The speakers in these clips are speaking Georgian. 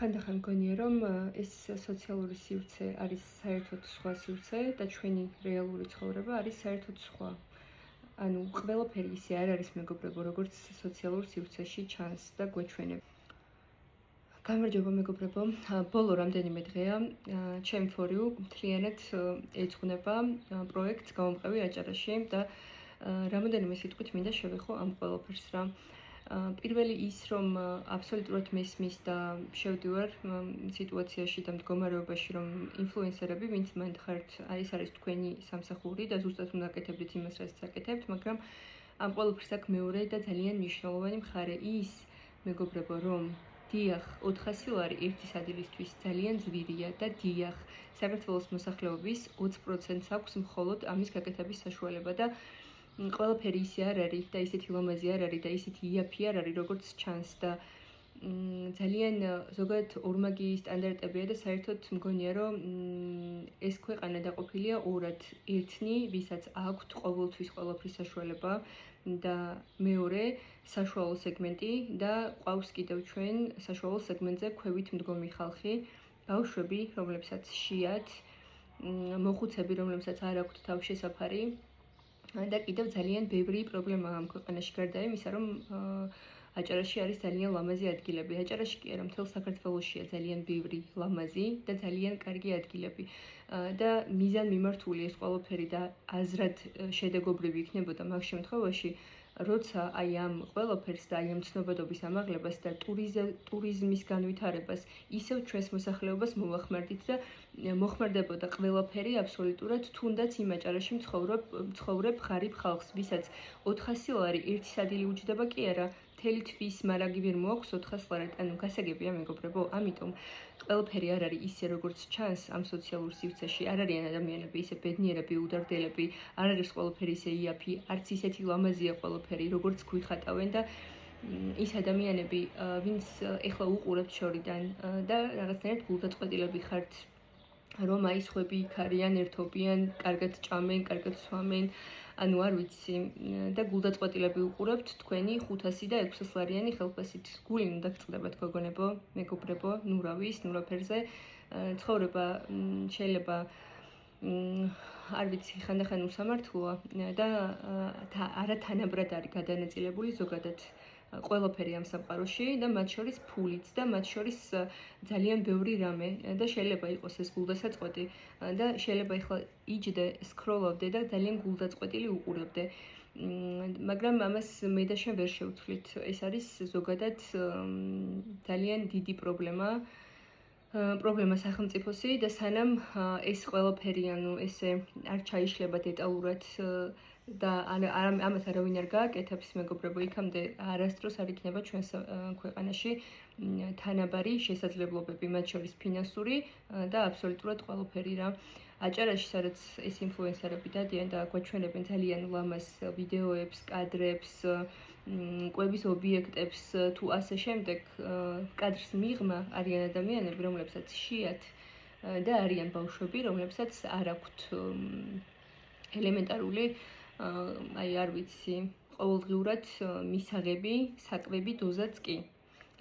ხანდახან მგონია, რომ ეს სოციალური სივრცე არის საერთოდ სხვა სივრცე და ჩვენი რეალური ცხოვრება არის საერთოდ სხვა. ანუ ყველაფერი ისე არ არის მეგობრებო, როგორც სოციალურ სივრცეში ჩანს და გვეჩვენებს. გამარჯობა მეგობრებო, ბოლო რამდენიმე დღეა ჩემ For You მთლიანად ეძღვნება პროექტს გამომყევი აჭარაში და რამოდენიმე სიტყვით მინდა შევეხო ამ ყველაფერს რა. პირველი ის, რომ აბსოლუტურად მესმის და შევდივარ სიტუაციაში და მდგომარეობაში, რომ ინფლუენსერები, ვინც მანდ ხართ, არის თქვენი სამსახური და ზუსტად უნდა აკეთებდეთ იმას, რაც აკეთებთ, მაგრამ ამ ყველაფერს აქვს მეორე და ძალიან მნიშვნელოვანი მხარე ის, მეგობრებო, რომ დიახ, 400 ლარი ერთის ადილისთვის ძალიან ძვირია და დიახ, საქართველოს მოსახლეობის 20%-ს აქვს მხოლოდ ამის გაკეთების საშუალება და ყველაფერი ისე არ არის და ისეთი ლამაზი არ არის და ისეთი იაფი არ არის, როგორც ჩანს და ძალიან ზოგადად ორმაგი სტანდარტებია და საერთოდ მგონია, რომ ეს ქვეყანა დაყოფილია ორად. ერთნი, ვისაც აქვთ ყოველთვის ყველაფრის საშუალება და მეორე საშუალო სეგმენტი და ყავს კიდევ ჩვენ საშუალო სეგმენტზე ქვევით მდგომი ხალხი, ბავშვები, რომლებსაც შეათ, მოხუცები, რომლებსაც არ აქვთ თავშესაფარი და კიდევ ძალიან ბევრი პრობლემაა ამ ქვეყანაში გარდა იმისა, რომ აჭარაში არის ძალიან ლამაზი ადგილები. აჭარაში კი არა, მთელ საქართველოშია ძალიან ბევრი ლამაზი და ძალიან კარგი ადგილები. და მიზანმიმართული ეს ყველაფერი და აზრად შედეგობრივი იქნებოდა მაგ შემთხვევაში, როცა აი ამ ყველაფერს და აი ამ ცნობადობის ამაღლებას და ტურიზმის განვითარებას ისევ ჩვენს მოსახლეობას მოვახმარდით და მოხმარდებოდა ყველაფერი აბსოლუტურად, თუნდაც იმ აჭარაში მცხოვრებ ღარიბ ხალხს, ვისაც 400 ლარი ერთის ადილი უჯდება კი არა, მთელი თვის მარაგი ვერ მოაქვს 400 ლარად, ანუ გასაგებია მეგობრებო, ამიტომ ყველაფერი არ არის ისე, როგორც ჩანს ამ სოციალურ სივრცეში, არ არიან ადამიანები ისე ბედნიერები, უდარდელები, არ არის ყველაფერი ისე იაფი, არც ისეთი ლამაზია ყველაფერი, როგორც გვიხატავენ და ის ადამიანები, ვინც ეხლა უყურებთ შორიდან და რაღაცნაირად გულდაწყვეტილები ხართ, რომ აი სხვები იქ არიან, ერთობიან, კარგად ჭამენ, კარგად სვამენ, ანუ არ ვიცი და გულდაწყვეტილები უყურებთ თქვენი 500 და 600 ლარიანი ხელფასით. გული უნდა გწყდებათ გოგონებო, მეგობრებო, ნურავის, ნურაფერზე. ცხოვრება შეიძლება არ ვიცი, ხანდახან უსამართლოა და არათანაბრად არის გადანაწილებული ზოგადად ყველაფერი ამ სამყაროში და მათ შორის ფულიც და მათ შორის ძალიან ბევრი რამე და შეიძლება იყოს ეს გულდასაწყვეტი და შეიძლება ეხლა იჯდე, სკროლობდე და ძალიან გულდაწყვეტილი უყურებდე. მაგრამ ამას მე და შენ ვერ შევცვლით. ეს არის ზოგადად ძალიან დიდი პრობლემა სახელმწიფოსი და სანამ ეს ყველაფერი, ანუ ესე არ ჩაიშლება დეტალურად და ამას არავინ არ გააკეთებს, მეგობრებო, იქამდე არასდროს არ იქნება ჩვენს ქვეყანაში თანაბარი შესაძლებლობები, მათ შორის ფინანსური და აბსოლუტურად ყველაფერი რა. აჭარაში, სადაც ეს ინფლუენსერები დადიან და გვაჩვენებენ ძალიან ლამაზ ვიდეოებს, კადრებს, კვების ობიექტებს თუ ასე შემდეგ, კადრს მიღმა არიან ადამიანები, რომლებსაც შეათ და არიან ბავშვები, რომლებსაც არ აქვთ ელემენტარული აი არ ვიცი, ყოველდღიურად მისაღები, საკვები დოზაც კი.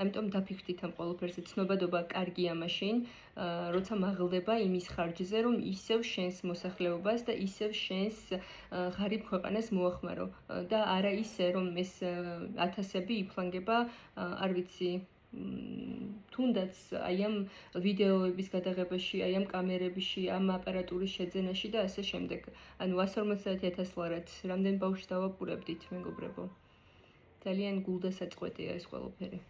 ამიტომ დაფიქრდით ამ ყველაფერზე, ცნობადობა კარგია მაშინ, როცა მაღლდება იმის ხარჯზე, რომ ისევ შენს მოსახლეობას და ისევ შენს ღარიბ ქვეყანას მოახმარო და არა ისე, რომ ეს ათასები იფლანგება, არ ვიცი, თუნდაც აი ამ ვიდეოების გადაღებაში, აი ამ კამერებში, ამ აპარატურის შეძენაში და ასე შემდეგ. ანუ 150.000 ლარად რამდენ ბავშვს დავაპურებდით, მეგობრებო. ძალიან გულდასაწყვეტია ეს ყველაფერი.